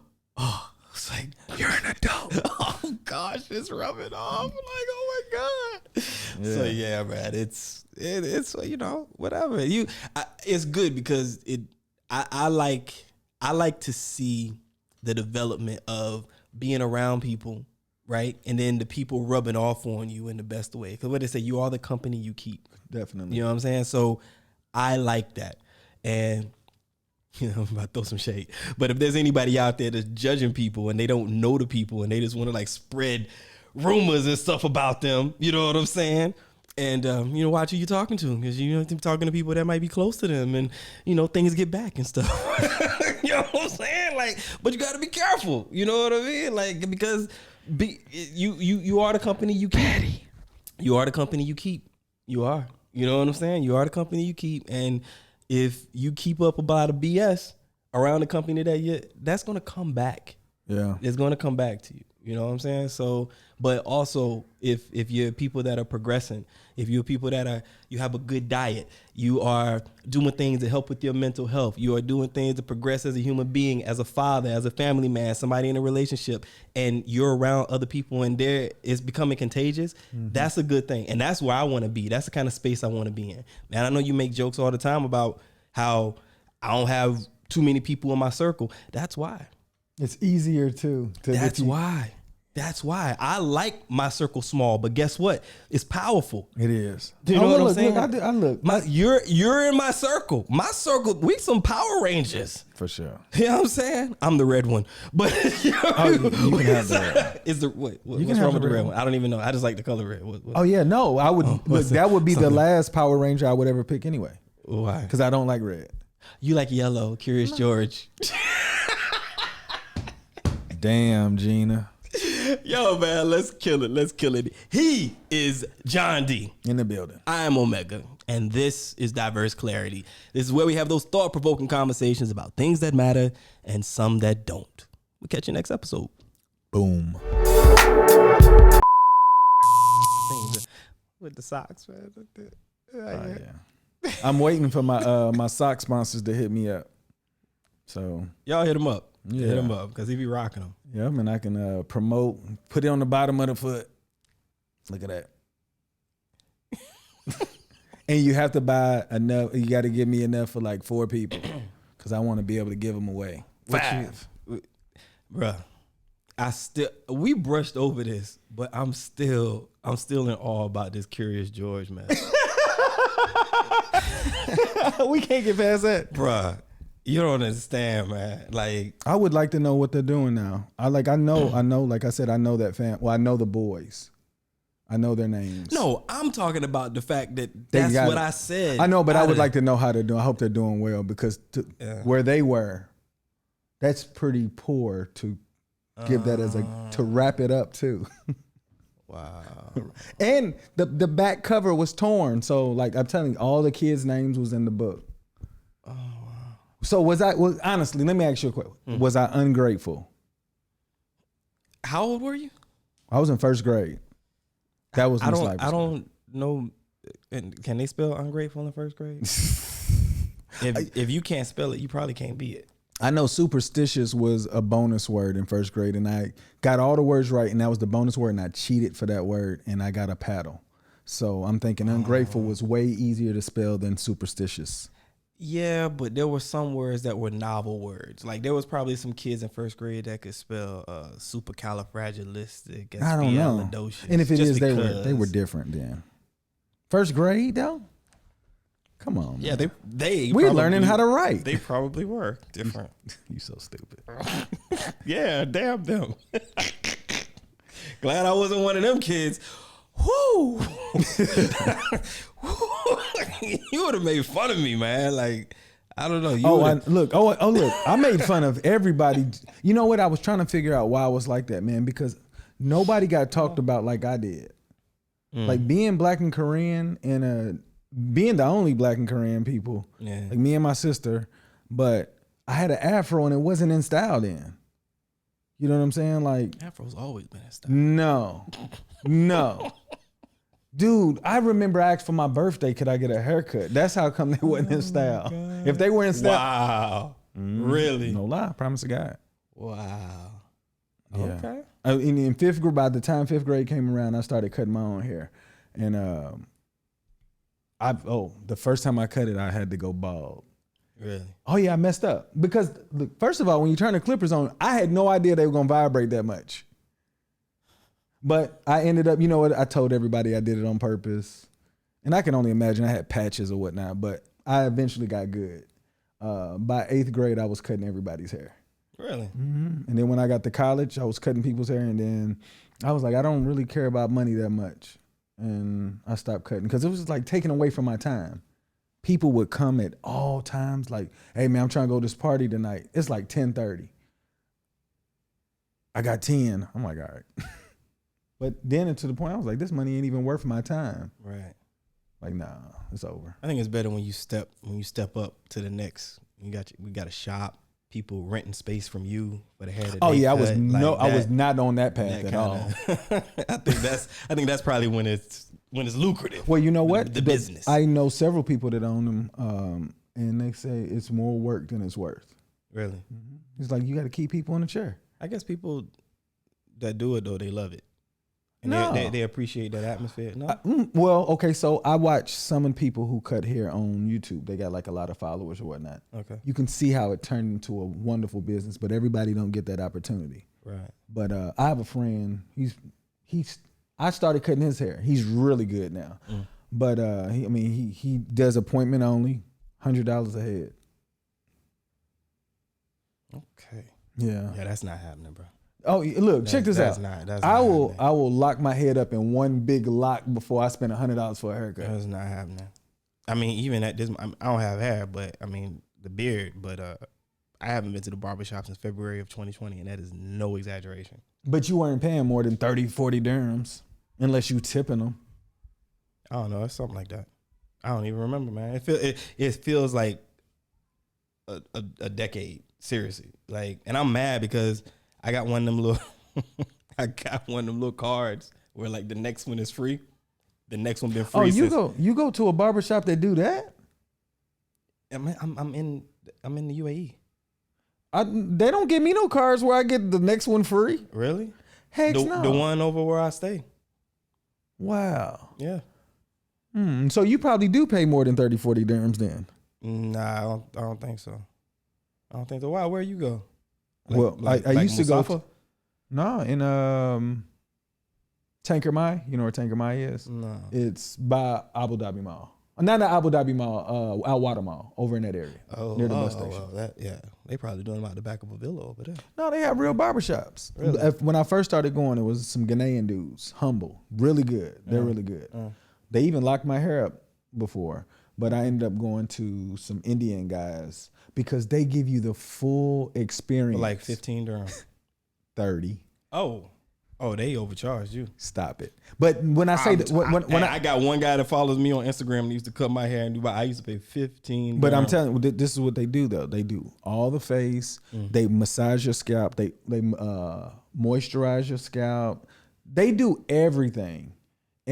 it's like, you're an adult. Oh, gosh, it's rubbing off. I'm like, oh, my God. Yeah. So, yeah, man, it's you know, whatever. It's good because I like to see the development of being around people, right? And then the people rubbing off on you in the best way. Because what they say, you are the company you keep. Definitely. You know what I'm saying? So I like that. And, you know, I'm about to throw some shade. But if there's anybody out there that's judging people and they don't know the people and they just want to like spread rumors and stuff about them, you know what I'm saying? And, you know, watch who you're talking to, because you're talking to people that might be close to them and, you know, things get back and stuff. You know what I'm saying? Like, but you got to be careful. You know what I mean? Like, because you are the company you keep. You are the company you keep. You are. You know what I'm saying? You are the company you keep. And if you keep up about a BS around the company that's going to come back. Yeah. It's going to come back to you. You know what I'm saying? So, but also if you're people that are progressing, if you're people that you have a good diet, you are doing things to help with your mental health, you are doing things to progress as a human being, as a father, as a family man, somebody in a relationship, and you're around other people and it's becoming contagious, that's a good thing. And that's where I want to be. That's the kind of space I want to be in. Man, I know you make jokes all the time about how I don't have too many people in my circle. That's why. It's easier too. That's why I like my circle small, but guess what? It's powerful. It is. Do you know what I'm saying? Look, you're in my circle. My circle, we some Power Rangers. For sure. You know what I'm saying? I'm the red one. But you can have the red. Is the what's wrong with the red one? I don't even know. I just like the color red. Oh yeah, no. I would look, that would be the last Power Ranger I would ever pick anyway. Why? Because I don't like red. You like yellow, Curious George. Damn, Gina. Yo, man, let's kill it. He is John D. In the building. I am Omega, and this is Diverse Clarity. This is where we have those thought-provoking conversations about things that matter and some that don't. We'll catch you next episode. Boom. With the socks, man. Yeah. I'm waiting for my sock sponsors to hit me up. So y'all hit him up. Yeah. Hit him up because he be rocking them. Yeah, I mean, I can promote, put it on the bottom of the foot. Look at that. And you have to buy enough. You got to give me enough for like 4 people because I want to be able to give them away. 5. Bruh, we brushed over this, but I'm still in awe about this Curious George, man. We can't get past that. Bruh. You don't understand, man. Like, I would like to know what they're doing now. I know, like I said, I know that Well, I know the boys. I know their names. No, I'm talking about the fact that that's what I said. I know, but I would like to know how they're doing. I hope they're doing well because where they were, that's pretty poor to give that as to wrap it up too. Wow. And the back cover was torn. So like I'm telling you, all the kids' names was in the book. Oh, wow. So honestly, let me ask you a question. Was I ungrateful? How old were you? I was in 1st grade. That was I don't no. And can they spell ungrateful in first grade? If you can't spell it, you probably can't be it. I know superstitious was a bonus word in first grade, and I got all the words right, and that was the bonus word, and I cheated for that word, and I got a paddle. So I'm thinking ungrateful was way easier to spell than superstitious. Yeah, but there were some words that were novel words. Like there was probably some kids in first grade that could spell supercalifragilistic. I don't know. And if it is, they were different then. First grade though? Come on. Yeah, man. We're learning how to write. They probably were different. You so stupid. Yeah, damn them. Glad I wasn't one of them kids. Whoo! You would have made fun of me, man. Like, I don't know. Look. I made fun of everybody. You know what? I was trying to figure out why I was like that, man, because nobody got talked about like I did. Like being black and Korean and being the only black and Korean people, like me and my sister, but I had an afro and it wasn't in style then. You know what I'm saying? Like Afro's always been in style. No. Dude, I remember I asked for my birthday, could I get a haircut? That's how come they wasn't in style. God. If they were in style. Wow. Really? No lie, promise to God. Wow. Yeah. Okay. In fifth grade, by the time fifth grade came around, I started cutting my own hair. And the first time I cut it, I had to go bald. Really? Oh yeah, I messed up. Because look, first of all, when you turn the clippers on, I had no idea they were gonna vibrate that much. But I ended up, you know what? I told everybody I did it on purpose. And I can only imagine I had patches or whatnot, but I eventually got good. By 8th grade, I was cutting everybody's hair. Really? Mm-hmm. And then when I got to college, I was cutting people's hair. And then I was like, I don't really care about money that much. And I stopped cutting because it was like taking away from my time. People would come at all times like, hey, man, I'm trying to go to this party tonight. It's like 10:30. I got 10. I'm like, all right. But then to the point, I was like, this money ain't even worth my time. Right. Like, nah, it's over. I think it's better when you step up to the next. We got a shop. People renting space from you for the hair that they I cut. I was not on that path at all. I think that's probably when it's lucrative. Well, you know what? The business. I know several people that own them, and they say it's more work than it's worth. Really? Mm-hmm. It's like you got to keep people in the chair. I guess people that do it though, they love it. And no. they appreciate that atmosphere. No. Well, okay, so I watch some people who cut hair on YouTube. They got like a lot of followers or whatnot. Okay. You can see how it turned into a wonderful business, but everybody don't get that opportunity. Right. But I have a friend. I started cutting his hair. He's really good now. But he does appointment only, $100 a head. Okay. Yeah. Yeah, that's not happening, bro. Oh, look, check this out. I will lock my head up in one big lock before I spend $100 for a haircut. That's not happening. I mean, even at this, I don't have hair, but I mean the beard. But I haven't been to the barbershop since February of 2020, and that is no exaggeration. But you weren't paying more than 30, 40 dirhams unless you tipping them. I don't know. It's something like that. I don't even remember, man. It feels like a decade. Seriously, like, and I'm mad because I got one of them little cards where like the next one is free. The next one been free. Oh, you go to a barbershop that do that? I'm in the UAE. They don't give me no cards where I get the next one free. Really? Heck no. The one over where I stay. Wow. Yeah. So you probably do pay more than 30, 40 dirhams then. Nah, I don't think so. I don't think so. Why? Where you go? I used to Musafa? go. No, in Tanker Mai. You know where Tanker Mai is? No. It's by Abu Dhabi Mall. Not the Abu Dhabi Mall, Al Wada Mall, over in that area. Near the bus station. Well, they probably doing them out the back of a villa over there. No, they have real barbershops. Really? When I first started going, it was some Ghanaian dudes, humble, really good. They're really good. They even locked my hair up before, but I ended up going to some Indian guys because they give you the full experience. For like 15 dirhams. 30. Oh, they overcharged you. Stop it. But when I say I got one guy that follows me on Instagram and used to cut my hair in Dubai. I used to pay 15. But I'm telling you, this is what they do though. They do all the face. They massage your scalp. They moisturize your scalp. They do everything.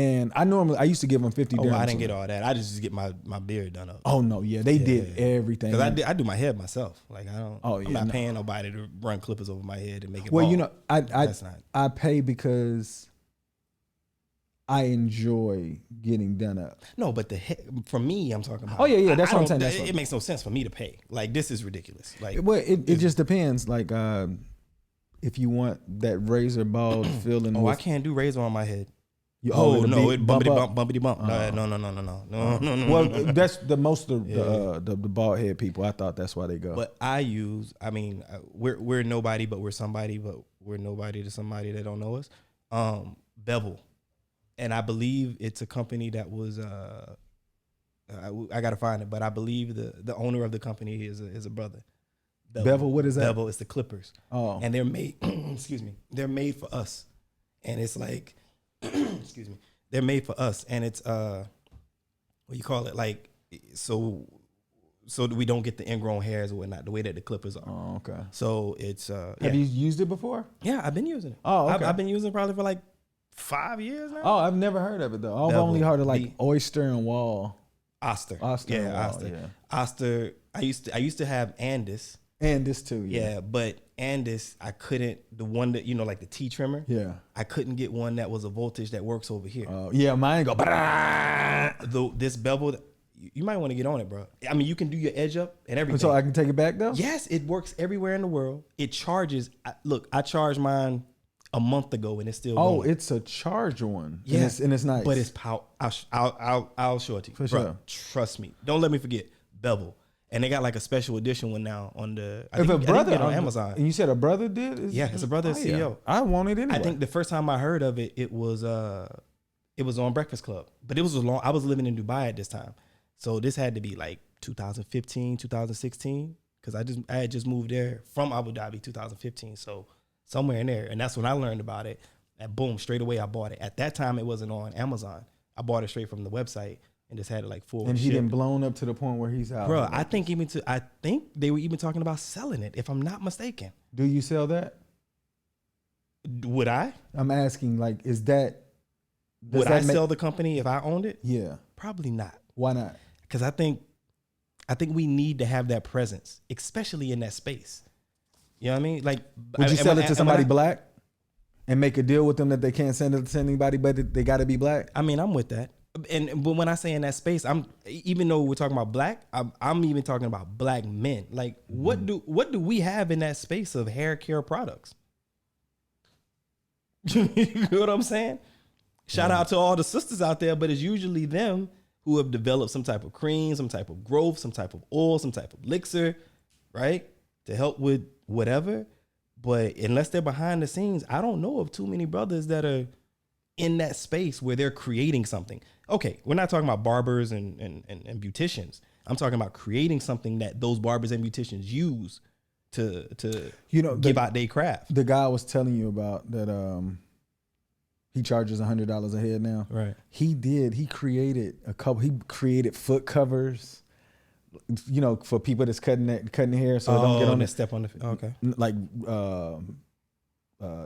And I used to give them 50 dirhams. I didn't get all that. I just get my beard done up. Oh no, yeah, they did everything. Because I do my hair myself. Like I don't. Oh, yeah, I'm not paying nobody to run clippers over my head and make it. Well, bald. you know, I pay because I enjoy getting done up. No, but for me, I'm talking about. Oh yeah, that's what I'm saying. It makes no sense for me to pay. Like this is ridiculous. Like well, it just depends. Like if you want that razor bald feeling. I can't do razor on my head. It bumpity bump. No. Well, that's the most of the bald head people. I thought that's why they go. But we're nobody, but we're somebody, but we're nobody to somebody that don't know us. Bevel, and I believe it's a company that was. I gotta find it, but I believe the owner of the company is a brother. Bevel, what is that? Bevel is the clippers. Oh, and they're made. Excuse me. They're made for us, and it's like. Excuse me. They're made for us, and it's what you call it, like so that we don't get the ingrown hairs or whatnot, the way that the clippers are. Oh, okay. So it's Have you used it before? Yeah, I've been using it. Oh, okay. I've been using it probably for like 5 years now. Oh, I've never heard of it though. I've only heard of like Oyster and Wall. Oster. Yeah. Oster. I used to have Andis. Andis too. Yeah, but Andis, I couldn't, the one that, like the T trimmer. Yeah. I couldn't get one that was a voltage that works over here. Yeah, mine go. This bevel, you might want to get on it, bro. I mean, you can do your edge up and everything. So I can take it back though? Yes, it works everywhere in the world. It charges. Look, I charged mine a month ago and it's still going. It's a charge one. Yes, and it's nice. But it's power. I'll show it to you. For sure. Trust me. Don't let me forget. Bevel. And they got like a special edition one now on the. I think on Amazon. And you said a brother did? It's a brother CEO. Yeah. I want it anyway. I think the first time I heard of it, it was on Breakfast Club, but it was I was living in Dubai at this time, so this had to be like 2015, 2016, because I had just moved there from Abu Dhabi 2015, so somewhere in there, and that's when I learned about it. And boom, straight away I bought it. At that time, it wasn't on Amazon. I bought it straight from the website. And just had it like full. And he didn't blown up to the point where he's out. Bro, I think they were even talking about selling it, if I'm not mistaken. Do you sell that? Would I? I'm asking, like, is that? Would I sell the company if I owned it? Yeah. Probably not. Why not? Because I think we need to have that presence, especially in that space. You know what I mean? Like, would you sell it to somebody black and make a deal with them that they can't send it to anybody, but they got to be black? I mean, I'm with that. But when I say in that space, even though we're talking about black, I'm even talking about black men. Like, what do we have in that space of hair care products? You know what I'm saying? Shout out to all the sisters out there, but it's usually them who have developed some type of cream, some type of growth, some type of oil, some type of elixir, right, to help with whatever. But unless they're behind the scenes, I don't know of too many brothers that are in that space where they're creating something. Okay, we're not talking about barbers and beauticians. I'm talking about creating something that those barbers and beauticians use to give out their craft. The guy I was telling you about that he charges $100 a head now. Right. He created he created foot covers, for people that's cutting hair so they don't get on step on the okay. Like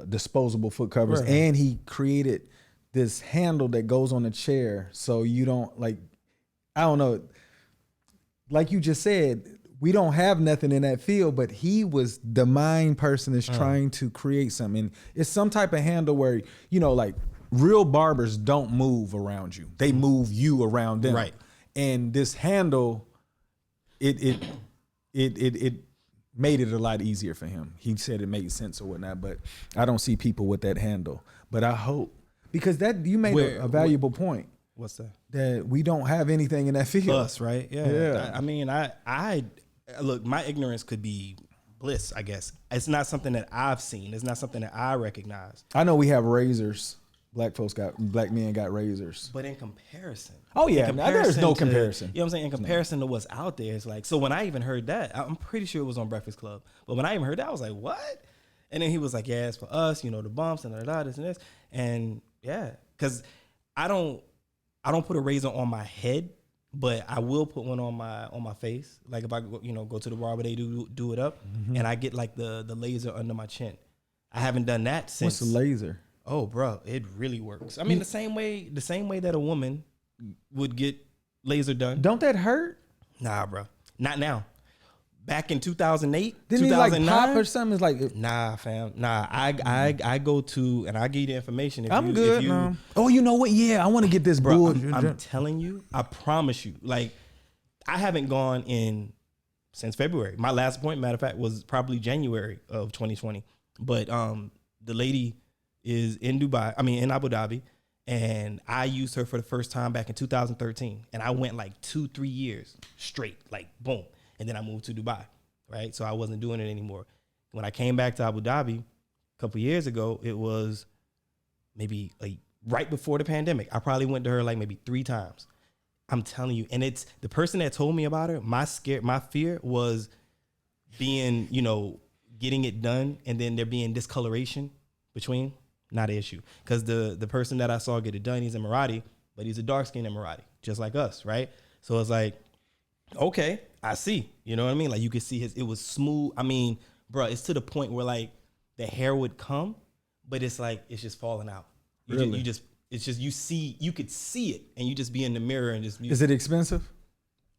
disposable foot covers. Right. And he created this handle that goes on the chair so you don't, like, I don't know, like you just said, we don't have nothing in that field, but he was the mind person that's trying to create something. It's some type of handle where, like real barbers don't move around you. They move you around them. Right. And this handle, it made it a lot easier for him. He said it made sense or whatnot, but I don't see people with that handle. But I hope, because that you made a valuable point. What's that? That we don't have anything in that field. Us, right? Yeah. I mean, I look, my ignorance could be bliss, I guess. It's not something that I've seen. It's not something that I recognize. I know we have razors. Black men got razors. But in comparison. Oh yeah, there's no comparison. You know what I'm saying? In comparison to what's out there, it's like, so when I even heard that, I'm pretty sure it was on Breakfast Club. But when I even heard that, I was like, what? And then he was like, yeah, it's for us, the bumps and this and this. And yeah, because I don't put a razor on my head, but I will put one on my face. Like if I go to the barber, they do it up, and I get like the laser under my chin. I haven't done that since. What's the laser? Oh, bro, it really works. I mean, the same way that a woman would get laser done. Don't that hurt? Nah, bro, not now. Back in 2008, Didn't 2009, he like pop or something? It's like, nah, fam. Nah, I go to, and I give you the information. I'm good. No. Oh, you know what? Yeah, I want to get this bro, bull. I'm telling you, I promise you. Like, I haven't gone in since February. My last appointment, matter of fact, was probably January of 2020. But the lady is in Dubai. I mean, in Abu Dhabi, and I used her for the first time back in 2013, and I went like 2-3 years straight, like boom. And then I moved to Dubai, right? So I wasn't doing it anymore. When I came back to Abu Dhabi a couple years ago, it was maybe like right before the pandemic. I probably went to her like maybe 3 times. I'm telling you. And it's the person that told me about her, my fear was being, getting it done and then there being discoloration between, not an issue. Because the person that I saw get it done, he's Emirati, but he's a dark-skinned Emirati, just like us, right? So it's like, okay, I see. You know what I mean? Like you could see it was smooth. I mean, bro, it's to the point where like the hair would come, but it's like, it's just falling out. You could see it and you just be in the mirror and just. Is it expensive?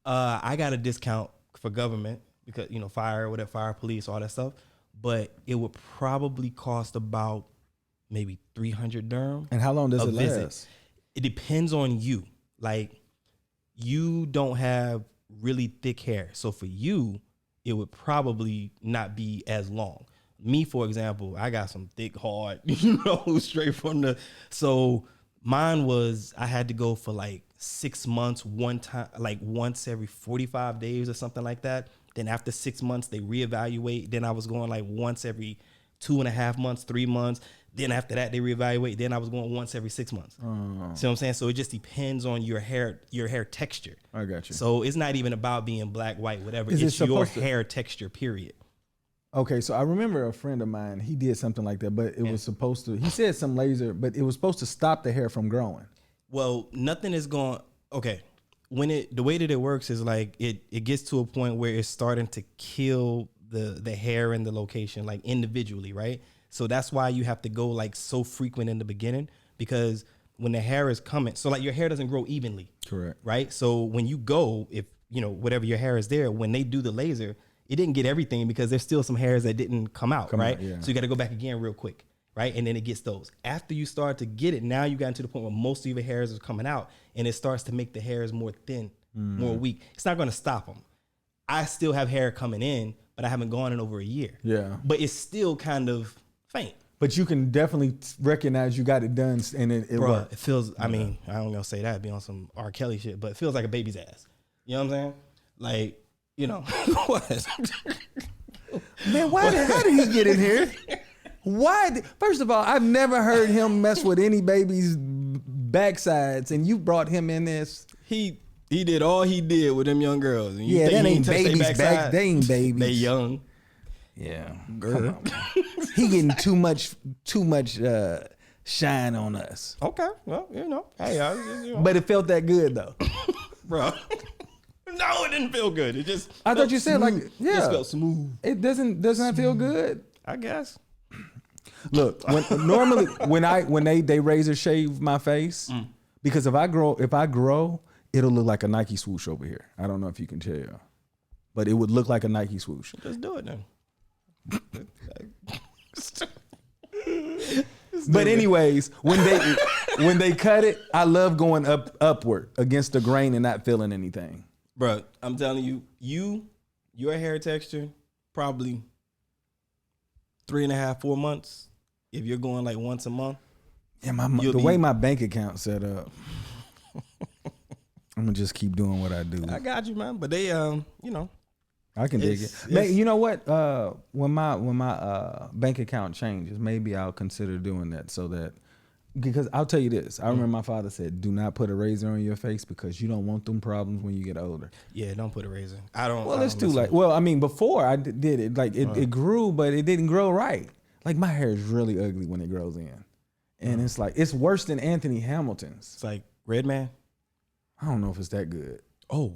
I got a discount for government because, fire, whatever, fire, police, all that stuff. But it would probably cost about maybe 300 dirham. And how long does it last? It depends on you. Like you don't have really thick hair. So for you, it would probably not be as long. Me, for example, I got some thick, hard, straight from the, so mine was, I had to go for like 6 months, one time, like once every 45 days or something like that. Then after 6 months, they reevaluate. Then I was going like once every 2.5 months, 3 months. Then after that, they reevaluate. Then I was going once every 6 months. See what I'm saying? So it just depends on your hair texture. I got you. So it's not even about being black, white, whatever. It's your hair texture, period. Okay, so I remember a friend of mine, he did something like that, but it was supposed to, he said some laser, but it was supposed to stop the hair from growing. Well, nothing is going, okay. The way that it works is like, it gets to a point where it's starting to kill the hair in the location, like individually, right? So that's why you have to go like so frequent in the beginning, because when the hair is coming, so like your hair doesn't grow evenly. Correct. Right? So when you go, if, whatever your hair is there, when they do the laser, it didn't get everything because there's still some hairs that didn't come out, right? Yeah. So you got to go back again real quick, right? And then it gets those. After you start to get it, now you got to the point where most of your hairs are coming out and it starts to make the hairs more thin, more weak. It's not going to stop them. I still have hair coming in, but I haven't gone in over a year. Yeah. But it's still kind of faint. But you can definitely recognize you got it done and it worked. It feels, I mean, I don't know, say that, be on some R. Kelly shit, but it feels like a baby's ass. You know what I'm saying? Like, what? Man, how did he get in here? First of all, I've never heard him mess with any baby's backsides, and you brought him in this. He did all he did with them young girls. And yeah, that ain't babies back. They ain't babies. They young. Yeah, girl. He getting too much shine on us. Okay, well, hey, But it felt that good though, bro. No, it didn't feel good. It just. I thought you said smooth. like, yeah, it just felt smooth. It doesn't that feel good? I guess. Look, normally when they razor shave my face, because if I grow, it'll look like a Nike swoosh over here. I don't know if you can tell, but it would look like a Nike swoosh. Just do it then. But anyways, when they cut it, I love going upward against the grain and not feeling anything. Bro, I'm telling you, your hair texture, probably 3.5, 4 months. If you're going like once a month. Yeah, the way my bank account set up, I'm gonna just keep doing what I do. I got you, man. But they, I can dig it. Man, you know what? When my bank account changes, maybe I'll consider doing that because I'll tell you this. I remember my father said, do not put a razor on your face because you don't want them problems when you get older. Yeah, don't put a razor. I don't. Well, it's too late. Well, I mean, before I did it, like it grew, but it didn't grow right. Like my hair is really ugly when it grows in. And it's like, it's worse than Anthony Hamilton's. It's like Red Man. I don't know if it's that good. Oh.